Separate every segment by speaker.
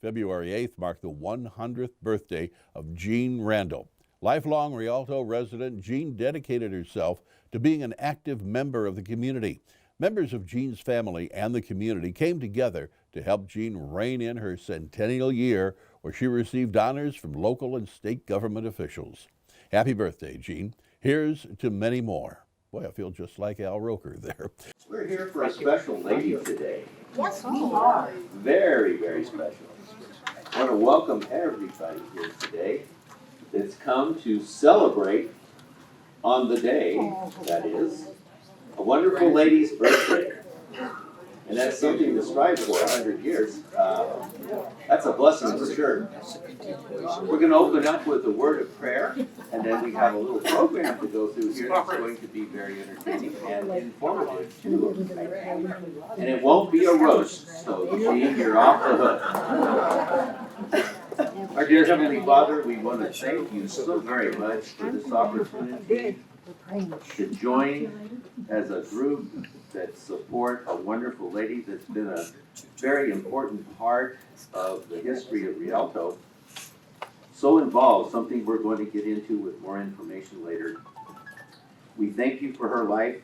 Speaker 1: February 8th marked the 100th birthday of Jean Randell. Lifelong Rialto resident, Jean dedicated herself to being an active member of the community. Members of Jean's family and the community came together to help Jean rein in her centennial year, where she received honors from local and state government officials. Happy birthday, Jean. Here's to many more. Boy, I feel just like Al Roker there.
Speaker 2: We're here for a special lady today.
Speaker 3: Yes, we are.
Speaker 2: Very, very special. I want to welcome everybody here today that's come to celebrate on the day, that is, a wonderful lady's birthday. And that's something to strive for 100 years. That's a blessing for sure. We're going to open up with a word of prayer, and then we have a little program to go through here that's going to be very entertaining and informative too. And it won't be a roast, so Jean, you're off the hook. Our dear Heavenly Father, we want to thank you so very much for this opportunity to join as a group that support a wonderful lady that's been a very important part of the history of Rialto. So involved, something we're going to get into with more information later. We thank you for her life.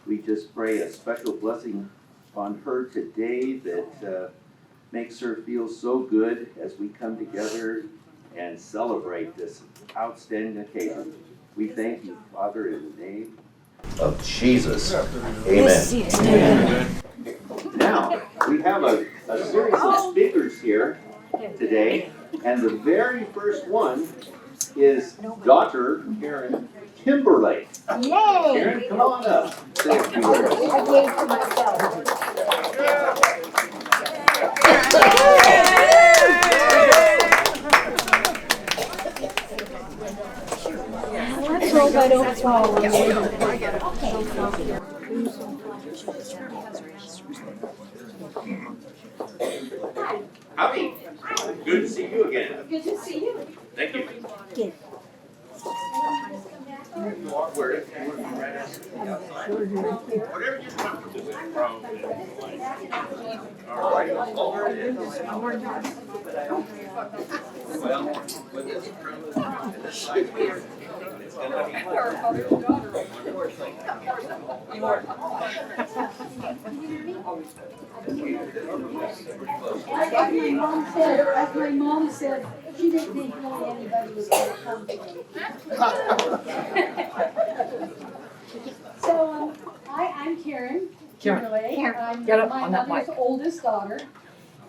Speaker 2: We just pray a special blessing on her today that makes her feel so good as we come together and celebrate this outstanding occasion. We thank you, Father, in the name of Jesus. Amen. Now, we have a series of speakers here today, and the very first one is Dr. Karen Timberlake.
Speaker 3: Yay!
Speaker 2: Karen, come on up. Say a few words.
Speaker 3: I gave to myself. Let's hope I don't fall.
Speaker 2: Howdy. Good to see you again.
Speaker 4: Good to see you.
Speaker 2: Thank you.
Speaker 3: Good.
Speaker 2: Where if you want to be right outside. Whatever you're comfortable with. All right. Over it is. Well, with this it's gonna be
Speaker 4: As my mom said, she didn't think really anybody was going to come today. So, I'm Karen Timberlake. I'm
Speaker 5: Get up
Speaker 4: my
Speaker 5: on that
Speaker 4: mother's
Speaker 5: mic.
Speaker 4: oldest daughter.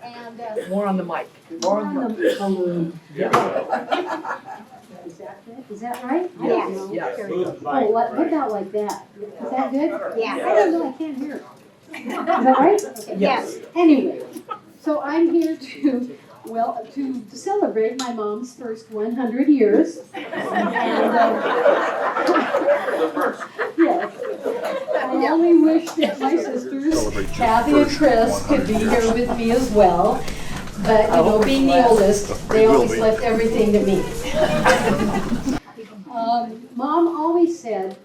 Speaker 4: And
Speaker 5: More on the mic.
Speaker 4: more on the
Speaker 5: Yeah.
Speaker 4: Is that right? I
Speaker 3: Yes.
Speaker 4: don't know.
Speaker 5: Yes.
Speaker 4: Oh, what about like that? Is that good?
Speaker 3: Yeah.
Speaker 4: I don't know, I can't hear. Is that right? Okay.
Speaker 3: Yes.
Speaker 4: Anyway, so I'm here to celebrate my mom's first 100 years. And,
Speaker 2: the first.
Speaker 4: yes. I only wish that my sisters, Kathy and Chris, could be here with me as well. But, you know, being the oldest, they always left everything to me. Mom always said,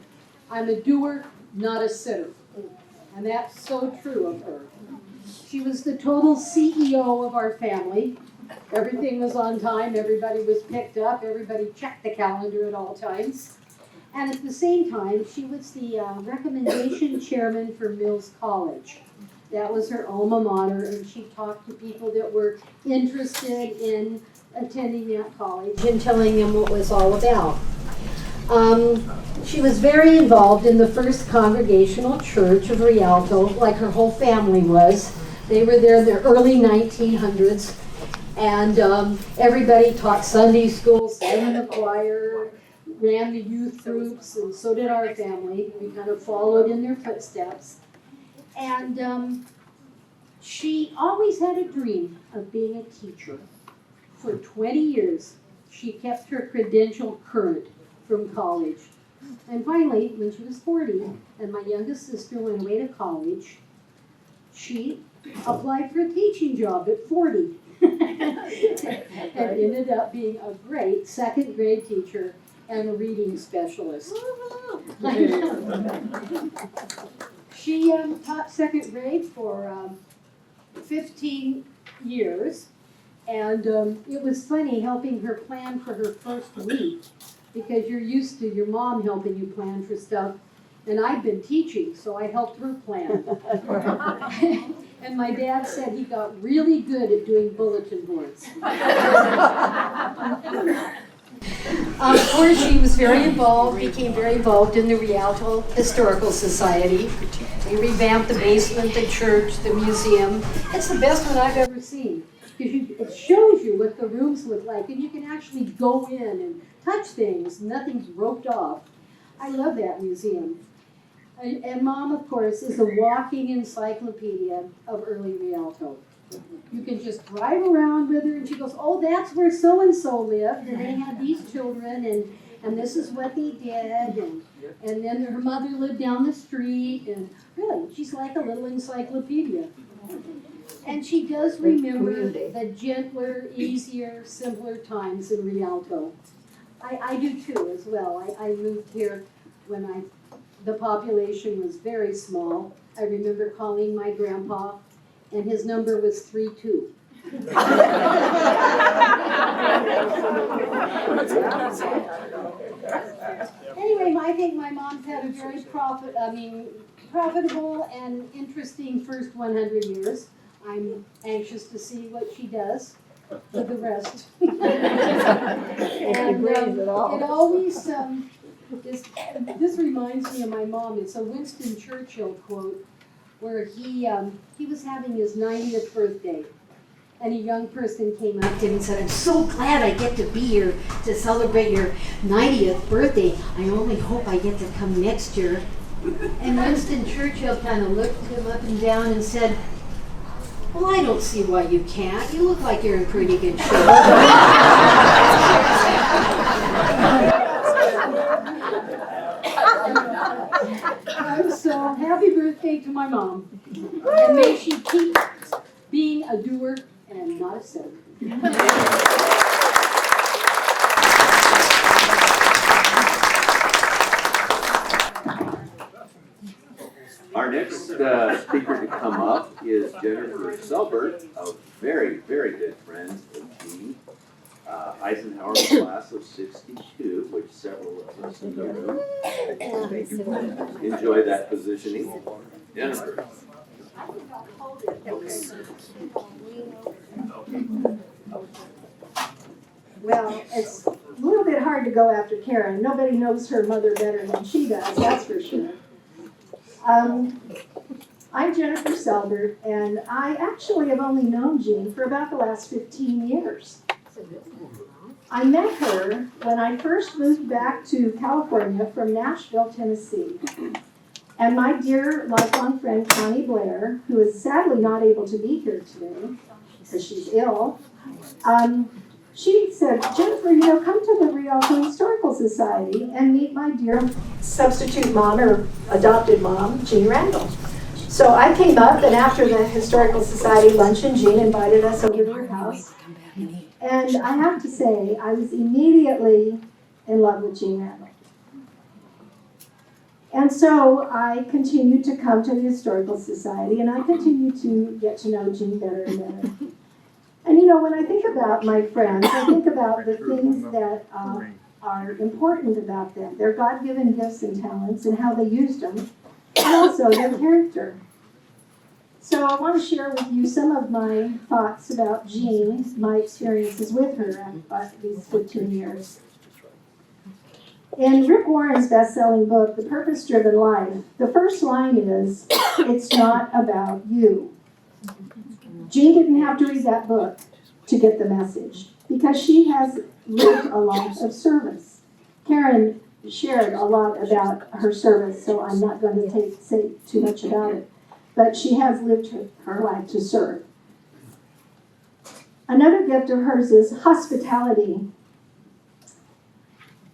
Speaker 4: I'm a doer, not a sitter. And that's so true of her. She was the total CEO of our family. Everything was on time, everybody was picked up, everybody checked the calendar at all times. And at the same time, she was the recommendation chairman for Mills College. That was her alma mater, and she talked to people that were interested in attending that college and telling them what it was all about. She was very involved in the first Congregational Church of Rialto, like her whole family was. They were there in the early 1900s, and everybody taught Sunday school, sang in the choir, ran the youth groups, and so did our family. We kind of followed in their footsteps. And she always had a dream of being a teacher. For 20 years, she kept her credential current from college. And finally, when she was 40, and my youngest sister went away to college, she applied for a teaching job at 40. And ended up being a great second grade teacher and a reading specialist. She taught second grade for 15 years, And it was funny helping her plan for her first week because you're used to your mom helping you plan for stuff. And I'd been teaching, so I helped her plan. And my dad said he got really good at doing bulletin boards. Of course, she was very involved, became very involved in the Rialto Historical Society. We revamped the basement, the church, the museum. It's the best one I've ever seen. Because it shows you what the rooms look like, and you can actually go in and touch things. Nothing's roped off. I love that museum. And Mom, of course, is a walking encyclopedia of early Rialto. You can just drive around with her and she goes, oh, that's where so-and-so lived, and they had these children, and this is what they did, and then her mother lived down the street, and really, she's like a little encyclopedia. And she does remember the gentler, easier, simpler times in Rialto. I do too as well. I moved here when the population was very small. I remember calling my grandpa, and his number was 32. Anyway, I think my mom's had a very profitable and interesting first 100 years. I'm anxious to see what she does with the rest. And it always this reminds me of my mom. It's a Winston Churchill quote where he was having his 90th birthday, and a young person came up to him and said, I'm so glad I get to be here to celebrate your 90th birthday. I only hope I get to come next year. And Winston Churchill kind of looked him up and down and said, well, I don't see why you can't. You look like you're in pretty good shape. So happy birthday to my mom. And may she keep being a doer and not a sitter.
Speaker 2: Our next speaker to come up is Jennifer Selbert, a very, very good friend of Jean. Eisenhower class of '62, which several of us in the room enjoy that positioning. Jennifer.
Speaker 3: Well, it's a little bit hard to go after Karen. Nobody knows her mother better than she does, that's for sure. I'm Jennifer Selbert, and I actually have only known Jean for about the last 15 years. I met her when I first moved back to California from Nashville, Tennessee. And my dear lifelong friend, Connie Blair, who is sadly not able to be here today because she's ill, she said, Jennifer, come to the Rialto Historical Society and meet my dear substitute mom or adopted mom, Jean Randell. So I came up, and after the Historical Society luncheon, Jean invited us over to her house. And I have to say, I was immediately in love with Jean Randell. And so I continued to come to the Historical Society, and I continued to get to know Jean better and better. And when I think about my friends, I think about the things that are important about them, their God-given gifts and talents and how they used them, and also their character. So I want to share with you some of my thoughts about Jean, my experiences with her these 15 years. In Rick Warren's best-selling book, The Purpose-Driven Life, the first line is, it's not about you. Jean didn't have to read that book to get the message, because she has lived a life of service. Karen shared a lot about her service, so I'm not going to say too much about it. But she has lived her life to serve. Another gift of hers is hospitality.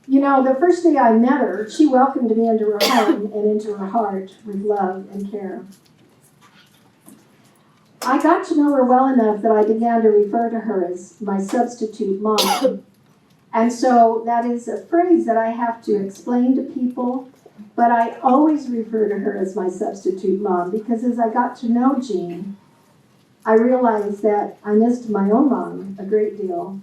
Speaker 3: The first day I met her, she welcomed me into her home and into her heart with love and care. I got to know her well enough that I began to refer to her as my substitute mom. And so that is a phrase that I have to explain to people, but I always refer to her as my substitute mom, because as I got to know Jean, I realized that I missed my own mom a great deal.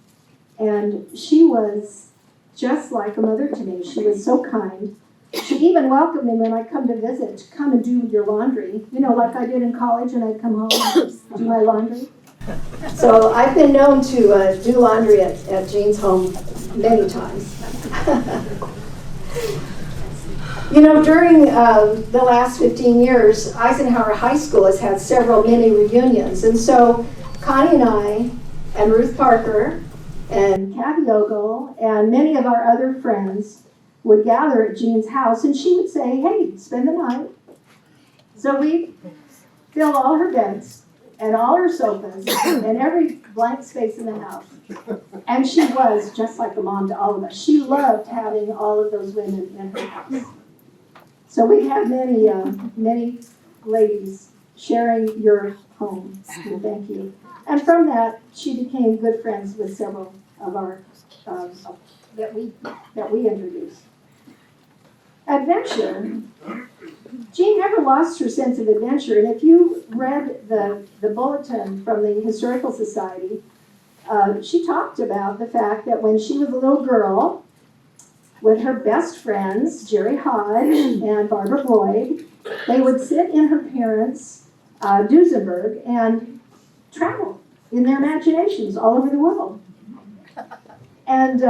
Speaker 3: And she was just like a mother to me. She was so kind. She even welcomed me when I'd come to visit, to come and do your laundry. You know, like I did in college, and I'd come home and do my laundry. So I've been known to do laundry at Jean's home many times. You know, during the last 15 years, Eisenhower High School has had several mini reunions. And so Connie and I, and Ruth Parker, and Kathy Ogle, and many of our other friends would gather at Jean's house, and she would say, hey, spend the night. So we filled all her beds, and all her sofas, and every blank space in the house. And she was just like a mom to all of us. She loved having all of those women in her house. So we had many ladies sharing your home. So thank you. And from that, she became good friends with several of our that we introduced. Adventure. Jean never lost her sense of adventure, and if you read the bulletin from the Historical Society, she talked about the fact that when she was a little girl, with her best friends, Jerry Hodge and Barbara Boyd, they would sit in her parents' Duesenberg and travel in their imaginations all over the world. And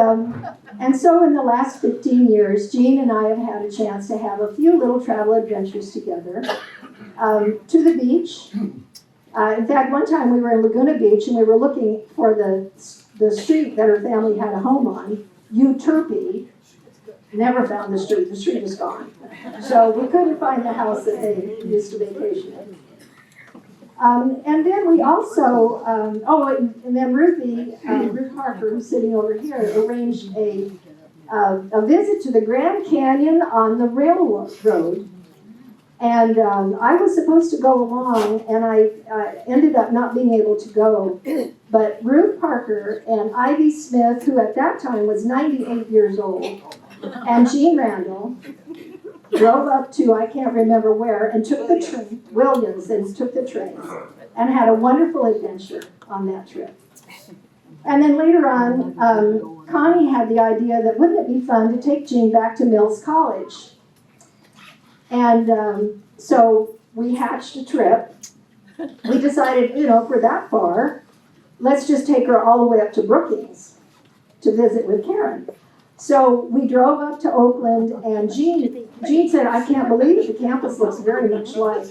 Speaker 3: so in the last 15 years, Jean and I have had a chance to have a few little travel adventures together. To the beach. In fact, one time we were in Laguna Beach and we were looking for the street that her family had a home on, Euterpe. Never found the street is gone. So we couldn't find the house that they used to vacation in. And then we also, and then Ruth Parker, who's sitting over here, arranged a visit to the Grand Canyon on the railroad. And I was supposed to go along, and I ended up not being able to go. But Ruth Parker and Ivy Smith, who at that time was 98 years old, and Jean Randell drove up to, I can't remember where, and took the train, Williams, and took the train, and had a wonderful adventure on that trip. And then later on, Connie had the idea that wouldn't it be fun to take Jean back to Mills College? And so we hatched a trip. We decided, you know, if we're that far, let's just take her all the way up to Brookings to visit with Karen. So we drove up to Oakland, and Jean said, I can't believe it, the campus looks very much like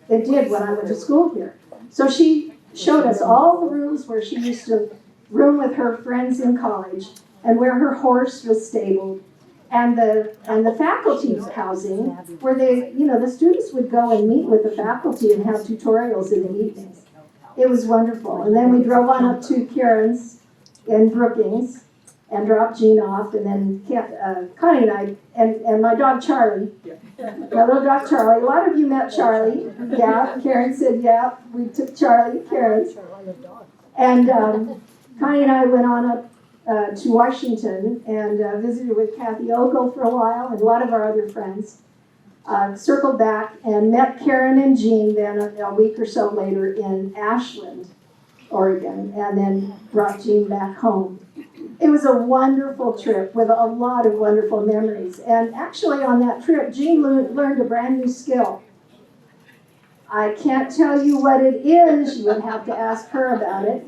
Speaker 3: it did when I went to school here. So she showed us all the rooms where she used to room with her friends in college, and where her horse was stabled, and the faculty's housing, where the students would go and meet with the faculty and have tutorials in the evenings. It was wonderful. And then we drove on up to Karen's in Brookings, and dropped Jean off, and then Connie and I, and my dog Charlie, my little dog Charlie. A lot of you met Charlie. Yeah, Karen said, yeah, we took Charlie, Karen's. And Connie and I went on up to Washington and visited with Kathy Ogle for a while, and a lot of our other friends. Circled back and met Karen and Jean then a week or so later in Ashland, Oregon, and then brought Jean back home. It was a wonderful trip with a lot of wonderful memories. And actually on that trip, Jean learned a brand new skill. I can't tell you what it is. You would have to ask her about it.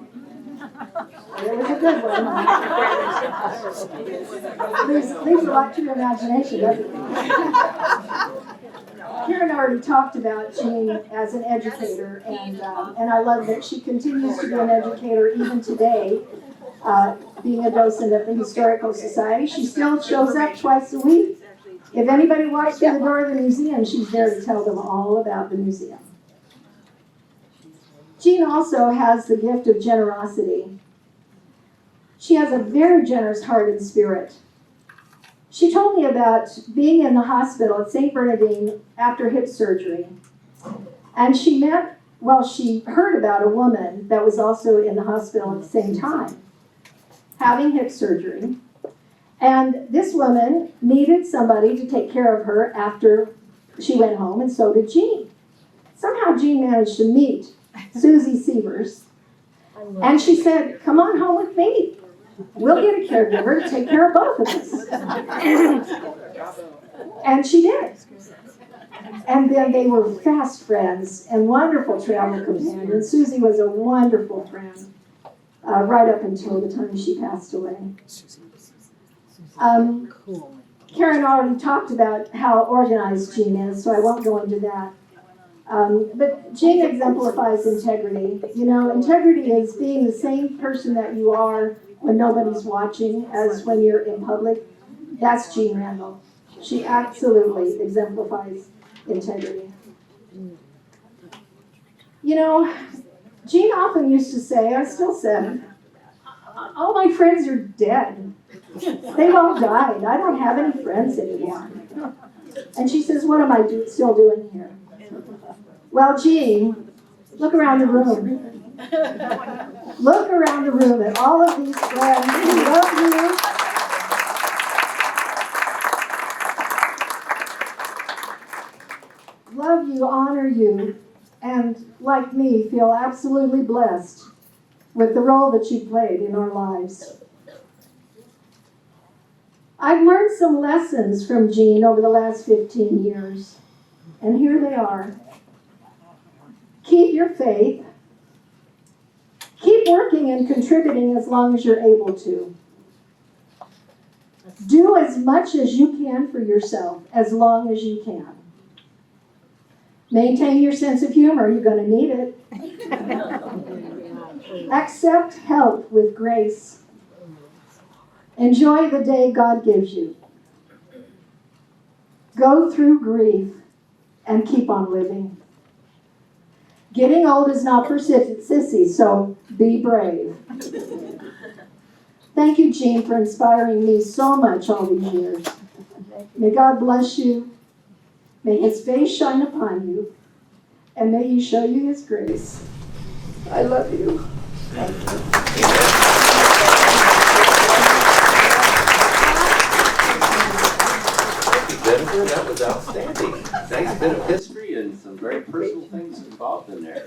Speaker 3: It was a good one. Leaves a lot to your imagination, doesn't it? Karen already talked about Jean as an educator, and I love that she continues to be an educator even today. Being a docent at the Historical Society, she still shows up twice a week. If anybody walks through the door of the museum, she's there to tell them all about the museum. Jean also has the gift of generosity. She has a very generous heart and spirit. She told me about being in the hospital at St. Bernardine after hip surgery. And she heard about a woman that was also in the hospital at the same time, having hip surgery. And this woman needed somebody to take care of her after she went home, and so did Jean. Somehow Jean managed to meet Susie Sievers. And she said, come on home with me. We'll get a caregiver to take care of both of us. And she did. And then they were fast friends and wonderful travel companions. Susie was a wonderful friend right up until the time she passed away. Karen already talked about how organized Jean is, so I won't go into that. But Jean exemplifies integrity. You know, integrity is being the same person that you are when nobody's watching as when you're in public. That's Jean Randell. She absolutely exemplifies integrity. You know, Jean often used to say, I still said, all my friends are dead. They've all died. I don't have any friends anymore. And she says, what am I still doing here? Well, Jean, look around the room. Look around the room at all of these friends who love you. Love you, honor you, and like me, feel absolutely blessed with the role that you played in our lives. I've learned some lessons from Jean over the last 15 years, and here they are. Keep your faith. Keep working and contributing as long as you're able to. Do as much as you can for yourself as long as you can. Maintain your sense of humor. You're going to need it. Accept help with grace. Enjoy the day God gives you. Go through grief and keep on living. Getting old is not for sissies, so be brave. Thank you, Jean, for inspiring me so much all these years. May God bless you. May his face shine upon you, and may he show you his grace. I love you. Thank
Speaker 2: you, Jennifer. That was outstanding. Nice bit of history and some very personal things involved in there.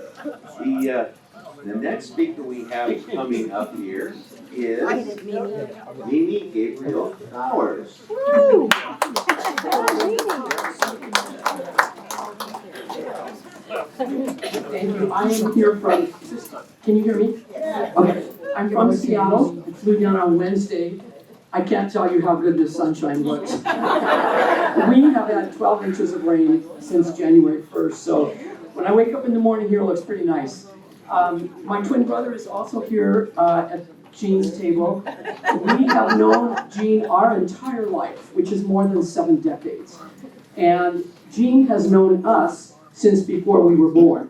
Speaker 2: The next speaker we have coming up here is Mimi Gabriel Flowers.
Speaker 6: Woo!
Speaker 7: Thank you. I am here from, can you hear me? Okay. I'm from Seattle. I flew down on Wednesday. I can't tell you how good this sunshine looks. We have had 12 inches of rain since January 1st, so when I wake up in the morning here, it looks pretty nice. My twin brother is also here at Jean's table. We have known Jean our entire life, which is more than 7 decades. And Jean has known us since before we were born.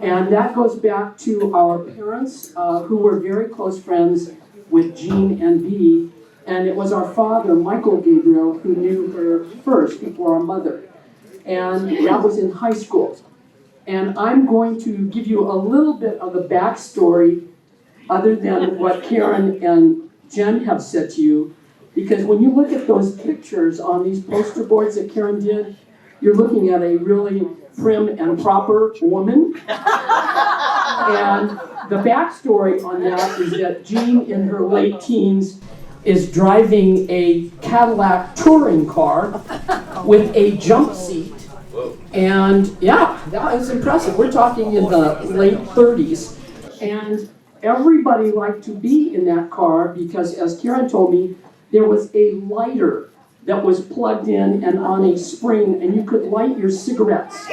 Speaker 7: And that goes back to our parents, who were very close friends with Jean and Bee. And it was our father, Michael Gabriel, who knew her first before our mother. And that was in high school. And I'm going to give you a little bit of the backstory other than what Karen and Jen have said to you. Because when you look at those pictures on these poster boards that Karen did, you're looking at a really prim and proper woman. And the backstory on that is that Jean, in her late teens, is driving a Cadillac touring car with a jump seat. And yeah, that was impressive. We're talking in the late 30s. And everybody liked to be in that car because, as Karen told me, there was a lighter that was plugged in and on a spring, and you could light your cigarettes.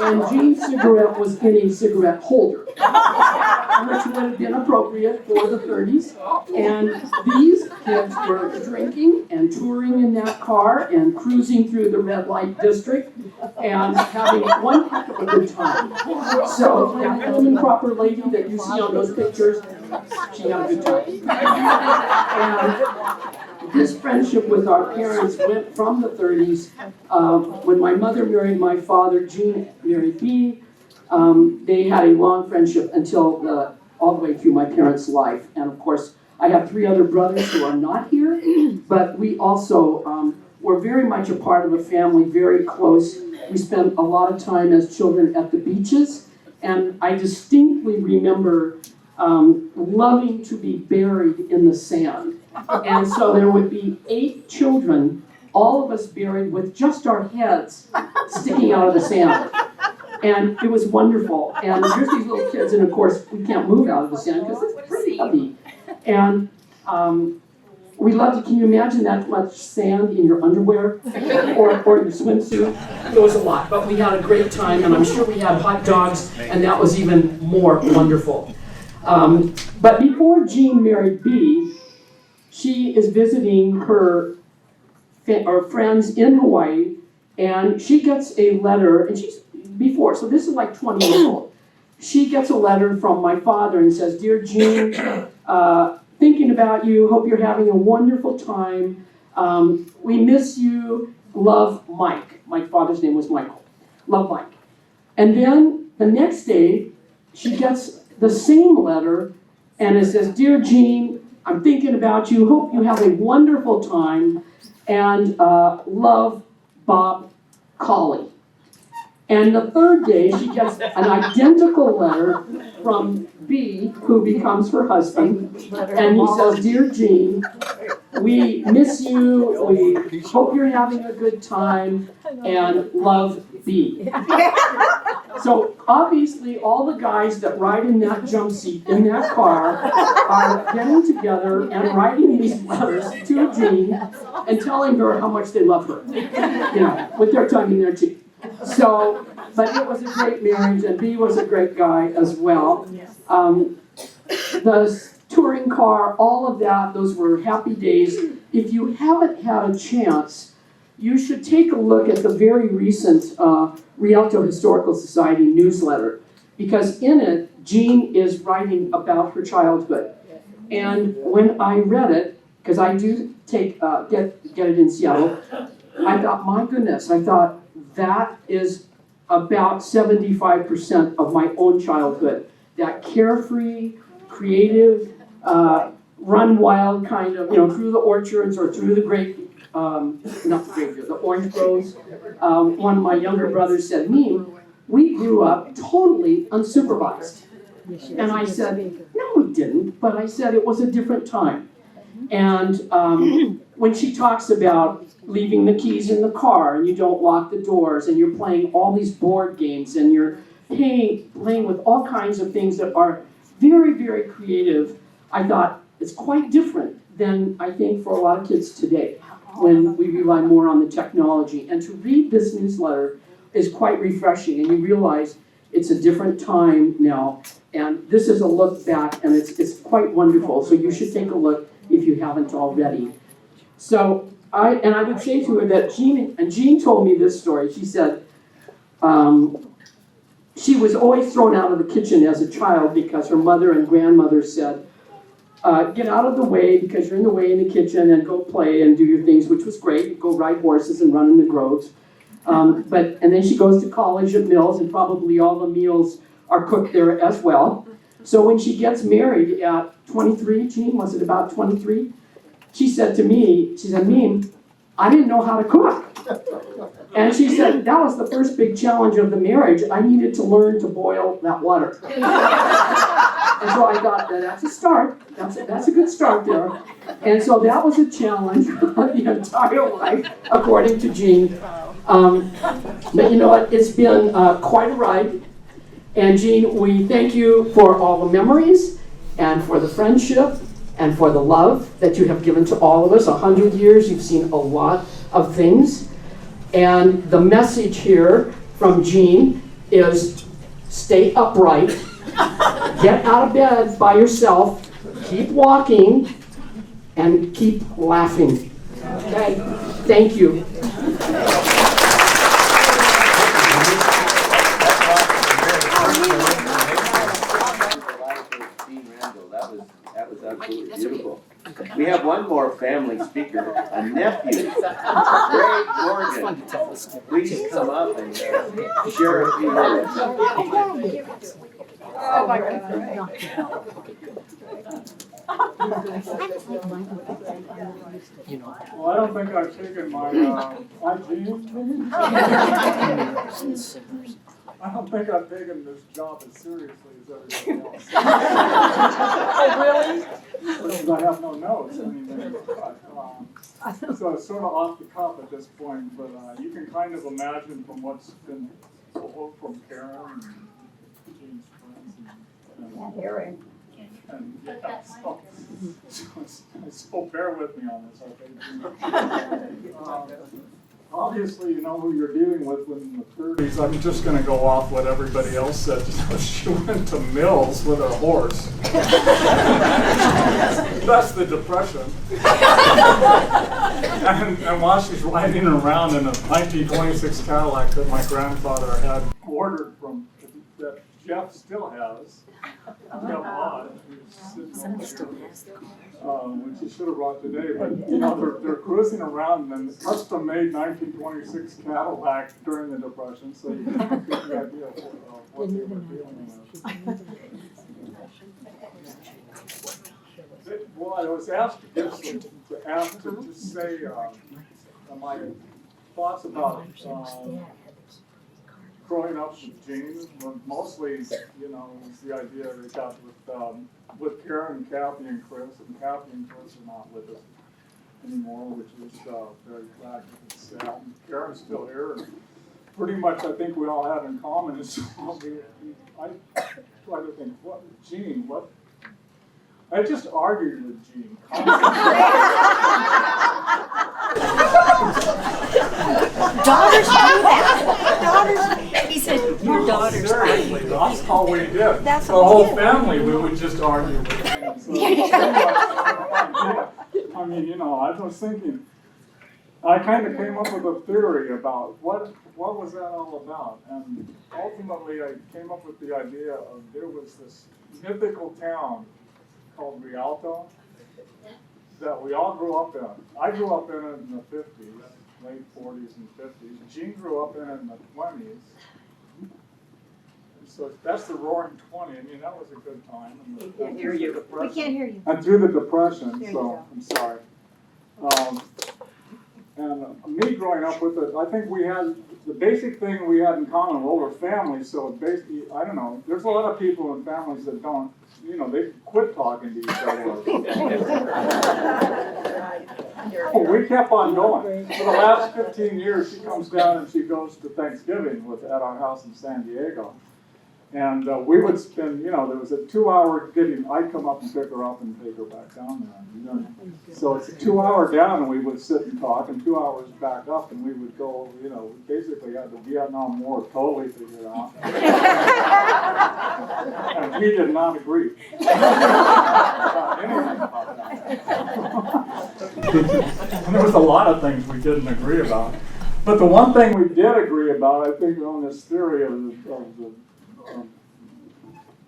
Speaker 7: And Jean's cigarette was in a cigarette holder, which would have been appropriate for the 30s. And these kids were drinking and touring in that car and cruising through the red light district and having one heck of a good time. So that prim and proper lady that you see on those pictures, she had a good time. And this friendship with our parents went from the 30s. When my mother married my father, Jean married Bee. They had a long friendship until all the way through my parents' life. And of course, I have 3 other brothers who are not here, but we also were very much a part of a family, very close. We spent a lot of time as children at the beaches And I distinctly remember loving to be buried in the sand. And so there would be 8 children, all of us buried with just our heads sticking out of the sand. And it was wonderful. And here's these little kids, and of course, we can't move out of the sand because it's pretty heavy. And we loved it. Can you imagine that much sand in your underwear or your swimsuit? It was a lot, but we had a great time, and I'm sure we had hot dogs, and that was even more wonderful. But before Jean married Bee, she is visiting her friends in Hawaii, and she gets a letter, and so this is like 20 years old. She gets a letter from my father and says, "Dear Jean, thinking about you, hope you're having a wonderful time. We miss you, love, Mike." My father's name was Michael. Love, Mike. And then the next day, she gets the same letter, and it says, "Dear Jean, I'm thinking about you, hope you have a wonderful time, and love, Bob Colley." And the third day, she gets an identical letter from B, who becomes her husband, and he says, "Dear Jean, we miss you, we hope you're having a good time, and love, B." So obviously, all the guys that ride in that jump seat in that car are getting together and writing these letters to Jean and telling her how much they love her, with their tongue in their cheek. So, but it was a great marriage, and B was a great guy as well. The touring car, all of that, those were happy days. If you haven't had a chance, you should take a look at the very recent Rialto Historical Society newsletter, because in it, Jean is writing about her childhood. And when I read it, because I do get it in Seattle, I thought, my goodness, that is about 75% of my own childhood. That carefree, creative, run wild kind of, through the orchards or through the the orange groves. One of my younger brothers said, "Me, we grew up totally unsupervised." And I said, "No, we didn't," but I said it was a different time. And when she talks about leaving the keys in the car and you don't lock the doors and you're playing all these board games and you're playing with all kinds of things that are very, very creative, I thought it's quite different than I think for a lot of kids today when we rely more on the technology. And to read this newsletter is quite refreshing, and you realize it's a different time now. And this is a look back, and it's quite wonderful. So you should take a look if you haven't already. So I would say to her that Jean told me this story. She said she was always thrown out of the kitchen as a child because her mother and grandmother said, "Get out of the way because you're in the way in the kitchen, and go play and do your things," which was great. Go ride horses and run in the groves. And then she goes to college at Mills, and probably all the meals are cooked there as well. So when she gets married at 23, Jean, was it about 23? She said to me, "Meme, I didn't know how to cook." And she said, "That was the first big challenge of the marriage. I needed to learn to boil that water." And so I thought, that's a start. That's a good start there. And so that was a challenge the entire life, according to Jean. But you know what? It's been quite a ride. And Jean, we thank you for all the memories and for the friendship and for the love that you have given to all of us. 100 years, you've seen a lot of things. And the message here from Jean is stay upright, get out of bed by yourself, keep walking, and keep laughing. Okay? Thank you.
Speaker 2: That was absolutely beautiful. We have one more family speaker, a nephew, Greg Morgan. Please come up and share a few words.
Speaker 5: Oh my God.
Speaker 6: Well, I don't think I've taken my genes.
Speaker 8: I don't think I've taken this job as seriously as everybody else.
Speaker 5: Oh, really?
Speaker 8: Because I have no notes, so it's sort of off the cuff at this point, but you can kind of imagine from what's been told from Karen and James friends and yeah, so bear with me on this, okay? Obviously, you know who you're dealing with when in the 30s. I'm just going to go off what everybody else said. She went to Mills with her horse. That's the Depression. And while she's riding around in a 1926 Cadillac that my grandfather had ordered from, that Jeff still has. Which he should have brought today, but you know they're cruising around in a custom-made 1926 Cadillac during the Depression, so you can get the idea of what they were dealing with. Well, I was asked to give some, to just say my thoughts about growing up with Jean. Mostly, you know, was the idea we got with Karen and Kathy and Chris, and Kathy and Chris are not with us anymore, which is very tragic and sad. And Karen's still here, and pretty much I think we all have in common is I try to think, what, Jean, what? I just argued with Jean
Speaker 5: Daughters do that. Daughters. He said, your daughters.
Speaker 8: Seriously, that's all we did.
Speaker 5: That's
Speaker 8: the
Speaker 5: all
Speaker 8: whole
Speaker 5: we did.
Speaker 8: family, we would just argue with him. So, I mean, you know, I was thinking, I kind of came up with a theory about what was that all about, and ultimately I came up with the idea of there was this mythical town called Rialto that we all grew up in. I grew up in it in the 50s, late 40s and 50s. Jean grew up in it in the 20s. So that's the Roaring 20. I mean, that was a good time. And
Speaker 5: We can't hear you. We can't hear you.
Speaker 8: And through the Depression,
Speaker 5: There you
Speaker 8: so
Speaker 5: go.
Speaker 8: I'm sorry. Me growing up with it, I think we had the basic thing we had in common. Well, we're families, so basically, I don't know. There's a lot of people in families that don't, you know, they quit talking to each other. Oh, we kept on going. For the last 15 years, she comes down and she goes to Thanksgiving at our house in San Diego. And we would spend, you know, there was a 2-hour getting, I'd come up and pick her up and take her back down there. You know? So it's a 2-hour down and we would sit and talk, and 2 hours back up and we would go, you know, we basically had the Vietnam War totally figured out. And we did not agree. About anything about that. And there was a lot of things we didn't agree about. But the one thing we did agree about, I think, on this theory of the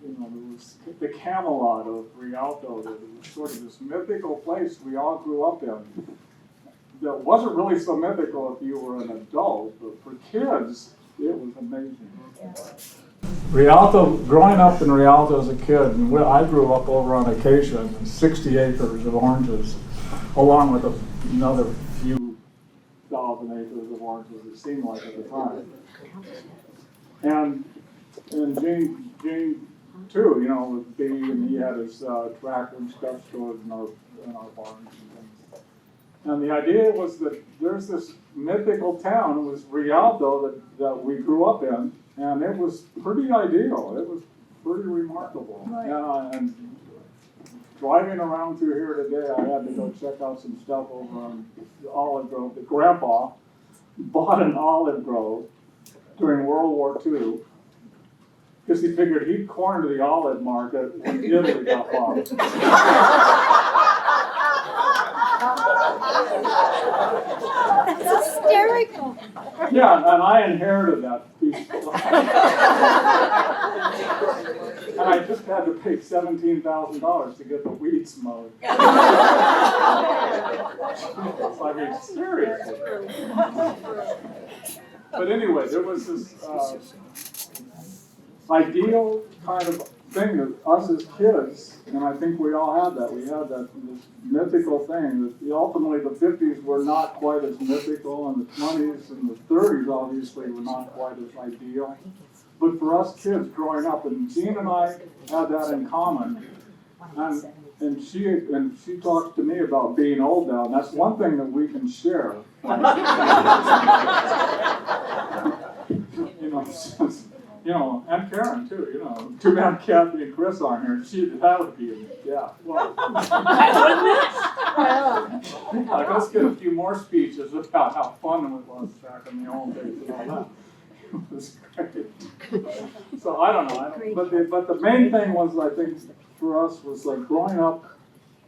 Speaker 8: you know, there was the Camelot of Rialto, that it was sort of this mythical place we all grew up in. That wasn't really so mythical if you were an adult, but for kids, it was amazing. Rialto, growing up in Rialto as a kid, and I grew up over on Acacia, and 60 acres of oranges, along with another few thousand acres of oranges, it seemed like at the time. And Jane too, you know, with B, and he had his tractor and stuff stored in our barns and things. And the idea was that there's this mythical town, it was Rialto, that we grew up in, and it was pretty ideal. It was pretty remarkable. Right. And driving around through here today, I had to go check out some stuff over on the olive grove. The grandpa bought an olive grove during World War II, because he figured he'd corner the olive market when Italy got bombed.
Speaker 5: That's hysterical.
Speaker 8: Yeah, and I inherited that piece. And I just had to pay $17,000 to get the weeds mowed. I mean, seriously. But anyway, there was this ideal kind of thing that us as kids, and I think we all had that. We had that this mythical thing that ultimately the 50s were not quite as mythical, and the 20s and the 30s obviously were not quite as ideal. But for us kids growing up, and Jean and I had that in common. And she talked to me about being old now, and that's one thing that we can share. You know, and Karen too, you know. Too bad Kathy and Chris aren't here. That would be, yeah. Well, let's get a few more speeches about how fun it was back in the old days and all that. It was great. So I don't know, but the main thing was, I think, for us was like growing up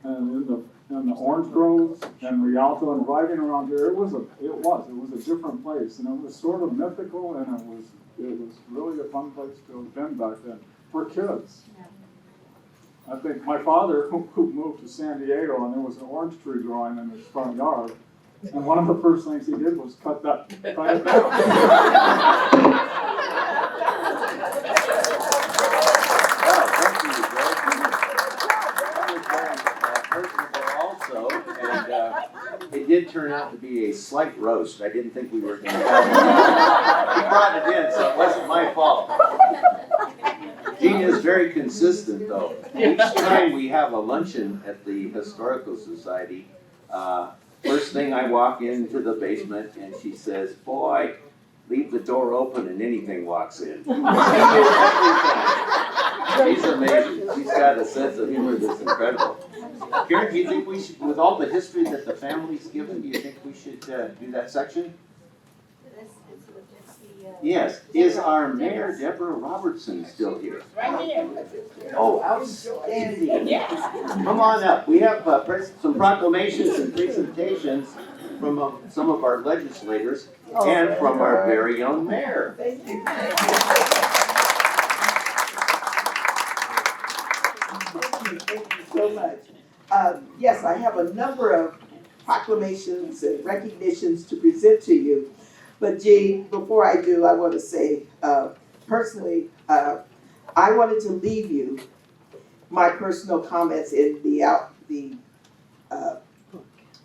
Speaker 8: in the orange groves and Rialto and driving around here. It was a different place, and it was sort of mythical, and it was really a fun place to have been back then for kids. I think my father, who moved to San Diego, and there was an orange tree growing in his front yard, and one of the first things he did was cut it down.
Speaker 2: It did turn out to be a slight roast. I didn't think we were going to have it. He brought it in, so it wasn't my fault. Jean is very consistent, though. Each time we have a luncheon at the Historical Society, first thing I walk into the basement and she says, "Boy, leave the door open and anything walks in." She knows everything. She's amazing. She's got a sense of humor that's incredible. Karen, do you think we should, with all the history that the family's given, do you think we should do that section? Yes. Is our Mayor, Deborah Robertson, still here?
Speaker 9: Right here.
Speaker 2: Oh, outstanding. Come on up. We have some proclamations and presentations from some of our legislators and from our very own mayor.
Speaker 9: Thank you. Thank you so much. Yes, I have a number of proclamations and recognitions to present to you. But Jean, before I do, I want to say, personally, I wanted to leave you my personal comments in the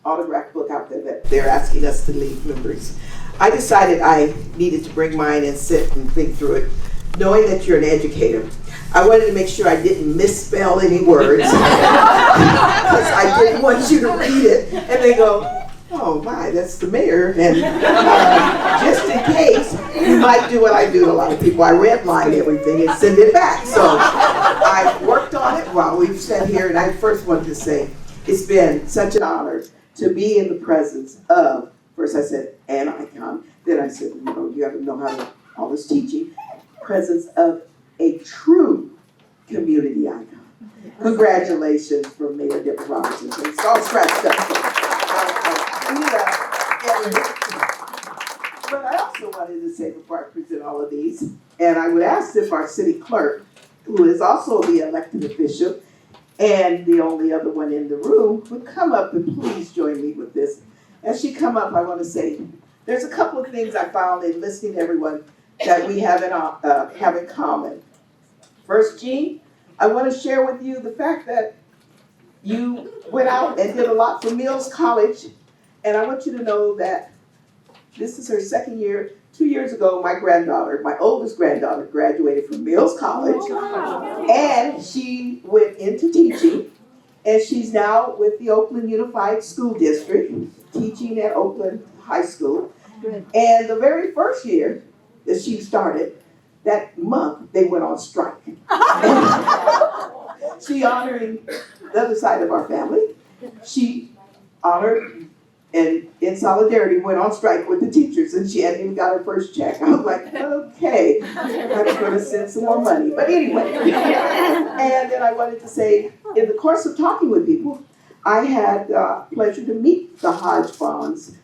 Speaker 9: autograph book out there that they're asking us to leave members. I decided I needed to bring mine and sit and think through it, knowing that you're an educator. I wanted to make sure I didn't misspell any words because I didn't want you to read it and they go, "Oh my, that's the mayor." And just in case, you might do what I do to a lot of people. I redline everything and send it back. So I worked on it while we've sat here, and I first wanted to say it's been such an honor to be in the presence of, first I said, an icon. Then I said, you have to know how to, all this teaching, presence of a true community icon. Congratulations from Mayor Deborah Robertson. It's all scratched up. But I also wanted to say before I present all of these, and I would ask if our city clerk, who is also the elected official, and the only other one in the room, would come up and please join me with this. As she come up, I want to say, there's a couple of things I found in listening to everyone that we have in common. First, Jean, I want to share with you the fact that you went out and did a lot for Mills College, and I want you to know that this is her second year. 2 years ago, my oldest granddaughter, graduated from Mills College, and she went into teaching, and she's now with the Oakland Unified School District, teaching at Oakland High School. And the very first year that she started, that month, they went on strike. She honoring the other side of our family. She honored and in solidarity went on strike with the teachers, and she hadn't even got her first check. I was like, okay, I'm going to send some more money. But anyway, and then I wanted to say, in the course of talking with people, I had the pleasure to meet the Hodge Bonds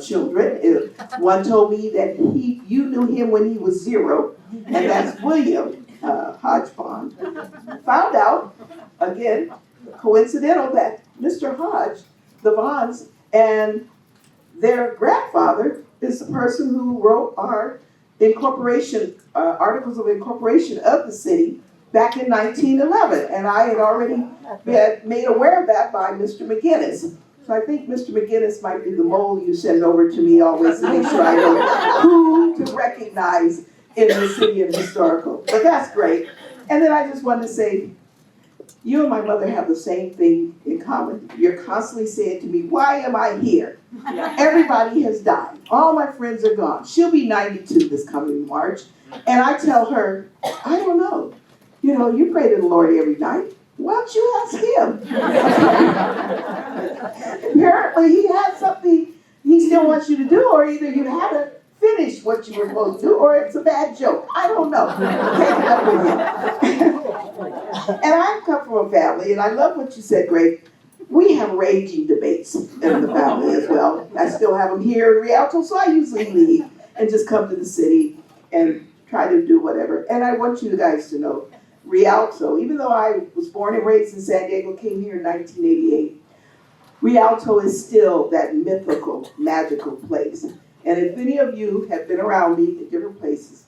Speaker 9: children. One told me that you knew him when he was 0, and that's William Hodge Bond. Found out, again, coincidental, that Mr. Hodge, the Bonds, and their grandfather is the person who wrote our incorporation, articles of incorporation of the city back in 1911. And I had already been made aware of that by Mr. McGinnis. So I think Mr. McGinnis might be the mole you send over to me always to make sure I know who to recognize in the city of historical. But that's great. And then I just wanted to say, you and my mother have the same thing in common. You're constantly saying to me, why am I here? Everybody has died. All my friends are gone. She'll be 92 this coming March. And I tell her, I don't know. You know, you pray to the Lord every night. Why don't you ask him? Apparently he has something he still wants you to do, or either you haven't finished what you were supposed to do, or it's a bad joke. I don't know. Take it up with him. And I come from a family, and I love what you said, Greg. We have raging debates in the family as well. I still have them here in Rialto, so I usually leave and just come to the city and try to do whatever. And I want you guys to know, Rialto, even though I was born and raised in San Diego, came here in 1988, Rialto is still that mythical, magical place. And if any of you have been around me in different places,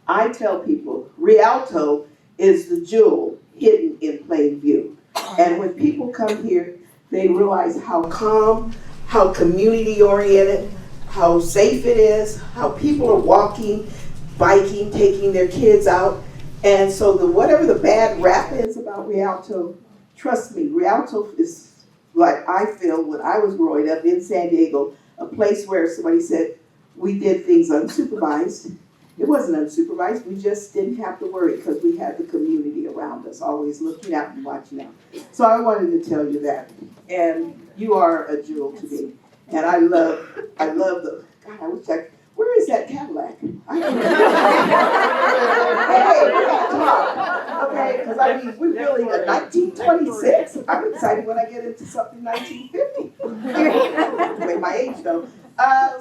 Speaker 9: I tell people, Rialto is the jewel hidden in plain view. And when people come here, they realize how calm, how community oriented, how safe it is, how people are walking, biking, taking their kids out. And so whatever the bad rap is about Rialto, trust me, Rialto is like I feel when I was growing up in San Diego, a place where somebody said we did things unsupervised. It wasn't unsupervised, we just didn't have to worry because we had the community around us, always looking out and watching out. So I wanted to tell you that. And you are a jewel to me. And I love the, God, I wish where is that Cadillac? Hey, we gotta talk, okay? Because I mean, we're really a 1926. I'm excited when I get into something 1950. Wait, my age though.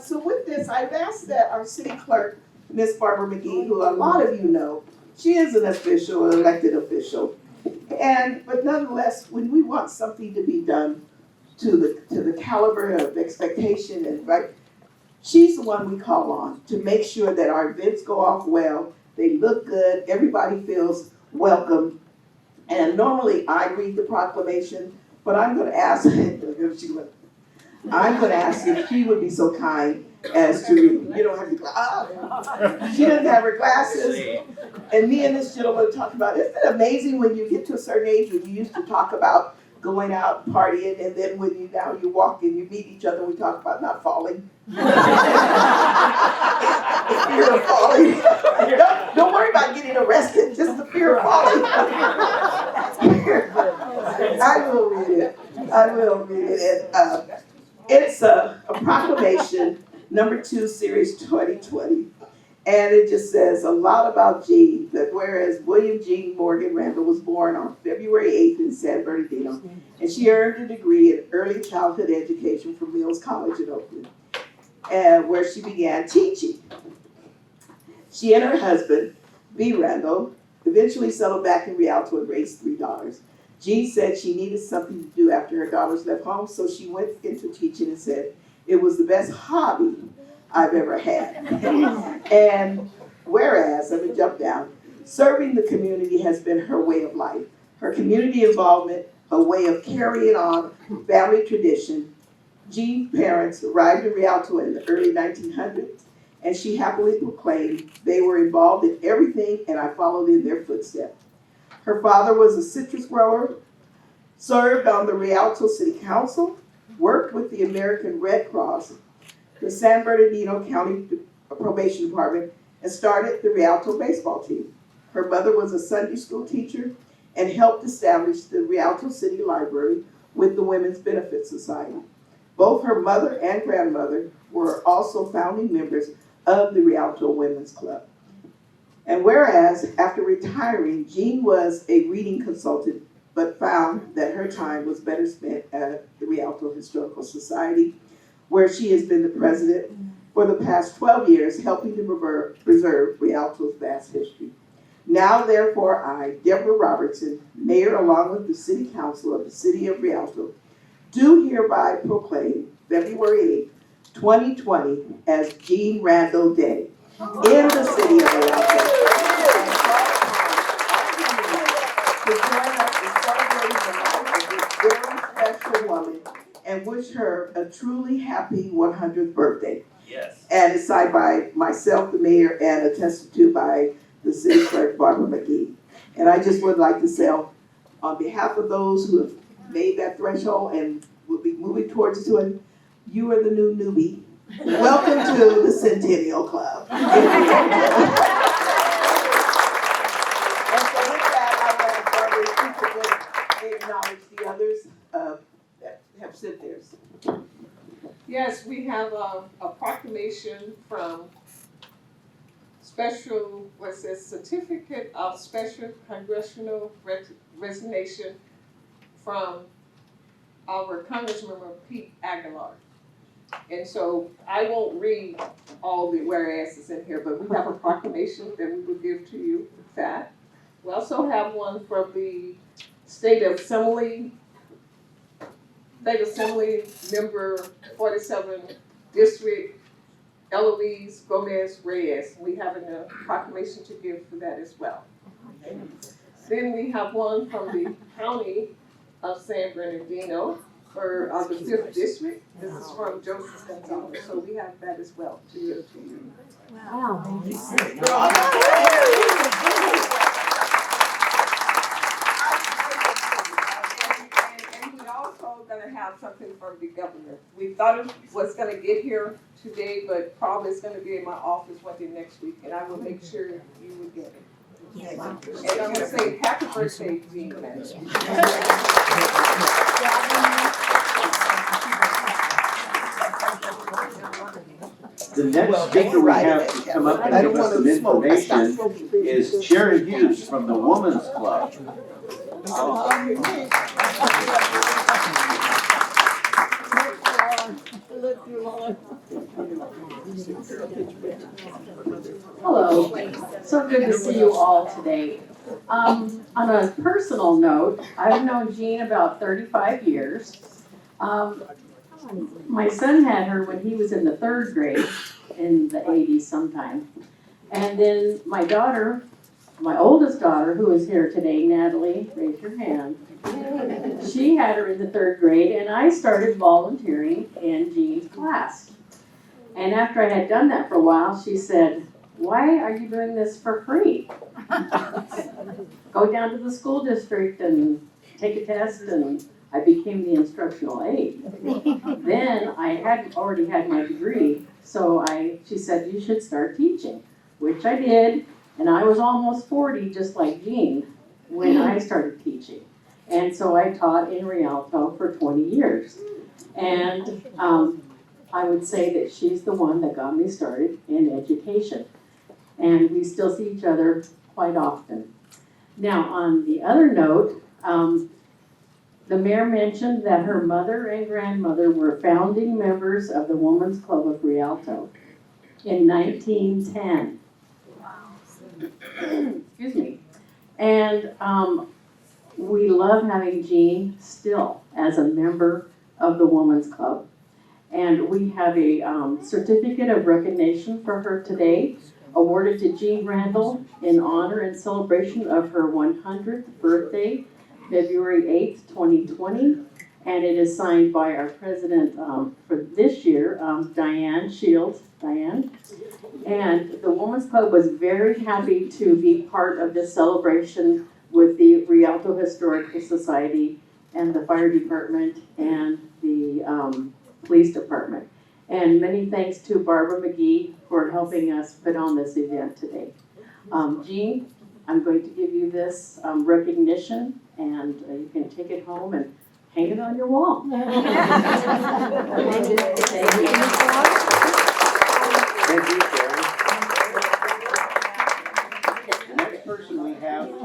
Speaker 9: So with this, I've asked that our city clerk, Miss Barbara McGee, who a lot of you know, she is an official, an elected official. But nonetheless, when we want something to be done to the caliber of expectation and right, she's the one we call on to make sure that our events go off well, they look good, everybody feels welcome. And normally I read the proclamation, but I'm going to ask if she would be so kind as to read. You don't have to, she doesn't have her glasses. And me and this gentleman talk about, isn't it amazing when you get to a certain age when you used to talk about going out partying, and then when you walk and you meet each other, we talk about not falling. The fear of falling. Don't worry about getting arrested, just the fear of falling. I will read it. It's a proclamation, number 2, series 2020. And it just says a lot about Jean, that whereas William Jean Morgan Randall was born on February 8th in San Bernardino, and she earned a degree in early childhood education from Mills College in Oakland, where she began teaching. She and her husband, B. Randall, eventually settled back in Rialto and raised 3 daughters. Jean said she needed something to do after her daughters left home, so she went into teaching and said it was the best hobby I've ever had. And whereas, let me jump down, serving the community has been her way of life. Her community involvement, a way of carrying on family tradition. Jean's parents arrived in Rialto in the early 1900s, and she happily proclaimed they were involved in everything, and I followed in their footsteps. Her father was a citrus grower, served on the Rialto City Council, worked with the American Red Cross, the San Bernardino County Probation Department, and started the Rialto baseball team. Her mother was a Sunday school teacher and helped establish the Rialto City Library with the Women's Benefit Society. Both her mother and grandmother were also founding members of the Rialto Women's Club. And whereas, after retiring, Jean was a reading consultant, but found that her time was better spent at the Rialto Historical Society, where she has been the president for the past 12 years, helping to preserve Rialto's vast history. Now, therefore, I, Deborah Robertson, Mayor along with the City Council of the City of Rialto, do hereby proclaim February 8, 2020 as Jean Randall Day in the City of Rialto. To join us in celebrating the life of this very special woman and wish her a truly happy 100th birthday.
Speaker 2: Yes.
Speaker 9: And it's signed by myself, the mayor, and attested to by the city clerk, Barbara McGee. And I just would like to say, on behalf of those who have made that threshold and will be moving towards doing, you are the new newbie. Welcome to the Centennial Club. And so with that, I want Barbara to acknowledge the others that have sent theirs.
Speaker 10: Yes, we have a proclamation from Certificate of Special Congressional Resignation from our Congressmember Pete Aguilar. And so I won't read all the whereases in here, but we have a proclamation that we will give to you with that. We also have one from the State Assembly member 47 District, Eloise Gomez Reyes. We have a proclamation to give for that as well. Then we have one from the County of San Bernardino for the 5th District. This is from Joseph Gonzalez. So we have that as well to give to you.
Speaker 5: Wow, thank you.
Speaker 10: And we also gonna have something from the governor. We thought it was gonna get here today, but probably it's gonna be in my office one day next week, and I will make sure you will get it. And I'm gonna say happy birthday, Jean Randell.
Speaker 2: The next speaker we have to come up and give us some information is Sharon Hughes from the Women's Club.
Speaker 7: Hello, so good to see you all today. On a personal note, I've known Jean about 35 years. My son had her when he was in the 3rd grade in the 80s sometime. And then my daughter, my oldest daughter, who is here today, Natalie, raise your hand. She had her in the 3rd grade, and I started volunteering in Jean's class. And after I had done that for a while, she said, "Why are you doing this for free? Go down to the school district and take a test," and I became the instructional aide. Then I had already had my degree, so she said, "You should start teaching," which I did, and I was almost 40, just like Jean, when I started teaching. And so I taught in Rialto for 20 years. And I would say that she's the one that got me started in education. And we still see each other quite often. Now, on the other note, the mayor mentioned that her mother and grandmother were founding members of the Women's Club of Rialto in 1910. Excuse me. And we love having Jean still as a member of the Women's Club. And we have a certificate of recognition for her today, awarded to Jean Randell in honor and celebration of her 100th birthday, February 8th, 2020. And it is signed by our president for this year, Diane Shields. Diane. And the Women's Club was very happy to be part of this celebration with the Rialto Historical Society and the fire department and the police department. And many thanks to Barbara McGee for helping us put on this event today. Jean, I'm going to give you this recognition, and you can take it home and hang it on your wall.
Speaker 2: Thank you, Sharon. The next person we have to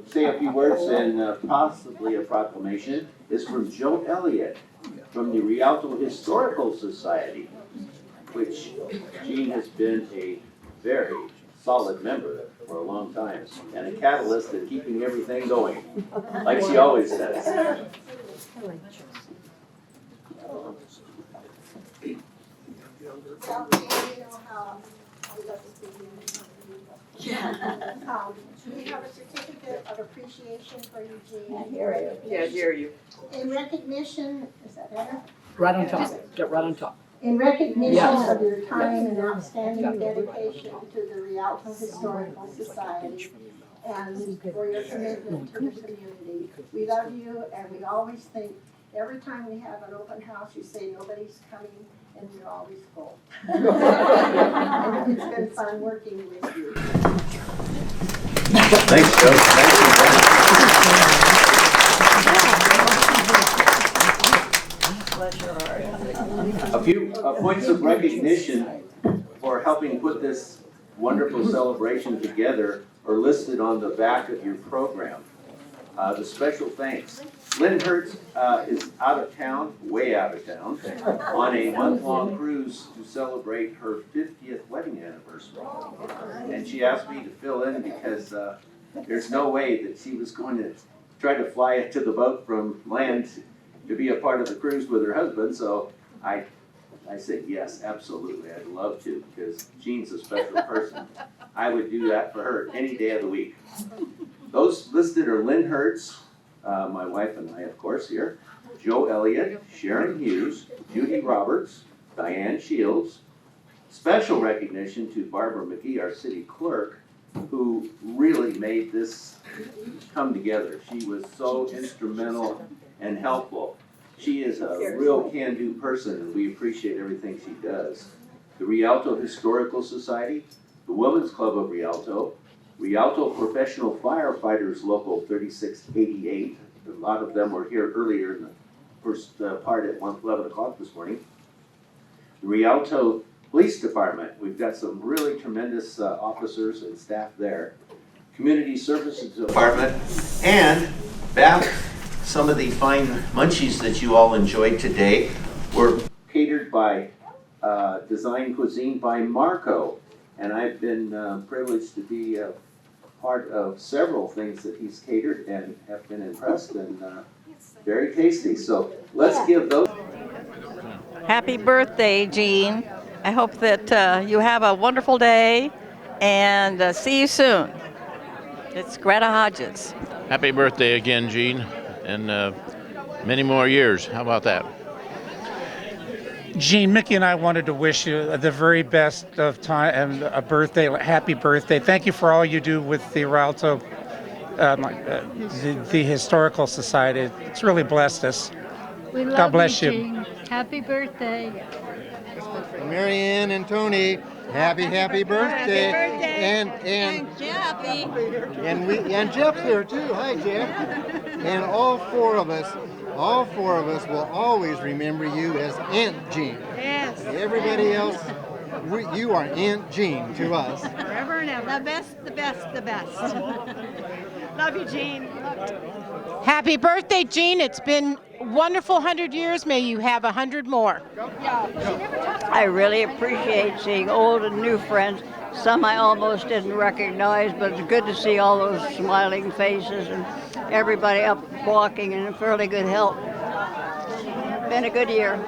Speaker 2: say a few words and possibly a proclamation is from Joe Elliott from the Rialto Historical Society, which Jean has been a very solid member for a long time and a catalyst in keeping everything going, like she always says.
Speaker 11: We have a certificate of appreciation for you, Jean.
Speaker 7: I hear you.
Speaker 11: In recognition, is that better?
Speaker 6: Right on top, get right on top.
Speaker 11: In recognition
Speaker 7: Yes.
Speaker 11: of your time and outstanding dedication to the Rialto Historical Society and for your commitment to the community, we love you and we always think, every time we have an open house, you say nobody's coming and you're always full. And it's been fun working with you.
Speaker 2: Thanks, Joe. Thank you, a few points of recognition for helping put this wonderful celebration together are listed on the back of your program. The special thanks. Lynn Hertz is out of town, way out of town, on a month-long cruise to celebrate her 50th wedding anniversary. And she asked me to fill in because there's no way that she was going to try to fly it to the boat from land to be a part of the cruise with her husband. So I said, yes, absolutely, I'd love to, because Jean's a special person. I would do that for her any day of the week. Those listed are Lynn Hertz, my wife and I, of course, here, Joe Elliott, Sharon Hughes, Judy Roberts, Diane Shields. Special recognition to Barbara McGee, our city clerk, who really made this come together. She was so instrumental and helpful. She is a real can-do person, and we appreciate everything she does. The Rialto Historical Society, the Women's Club of Rialto, Rialto Professional Firefighters Local 3688. A lot of them were here earlier in the first part at 11 o'clock this morning. The Rialto Police Department, we've got some really tremendous officers and staff there. Community Services Department, and back some of the fine munchies that you all enjoyed today were catered by Design Cuisine by Marco. And I've been privileged to be a part of several things that he's catered and have been impressed, and very tasty. So let's give those.
Speaker 12: Happy birthday, Jean. I hope that you have a wonderful day and see you soon. It's Greta Hodges.
Speaker 13: Happy birthday again, Jean, and many more years. How about that?
Speaker 6: Jean, Mickey and I wanted to wish you the very best of time and a birthday, happy birthday. Thank you for all you do with the Rialto, the Historical Society. It's really blessed us.
Speaker 14: We love
Speaker 6: God bless you.
Speaker 14: Jean. Happy birthday.
Speaker 15: Marianne and Tony, happy birthday. And
Speaker 12: Jeffy.
Speaker 15: and Jeff's here too. Hi, Jeff. And all four of us will always remember you as Aunt Jean.
Speaker 14: Yes.
Speaker 15: Everybody else, you are Aunt Jean to us.
Speaker 14: Forever and ever.
Speaker 12: The best, the best, the best. Love you, Jean.
Speaker 16: Happy birthday, Jean. It's been a wonderful 100 years. May you have 100 more.
Speaker 17: I really appreciate seeing old and new friends. Some I almost didn't recognize, but it's good to see all those smiling faces and everybody up walking and in fairly good health. Been a good year.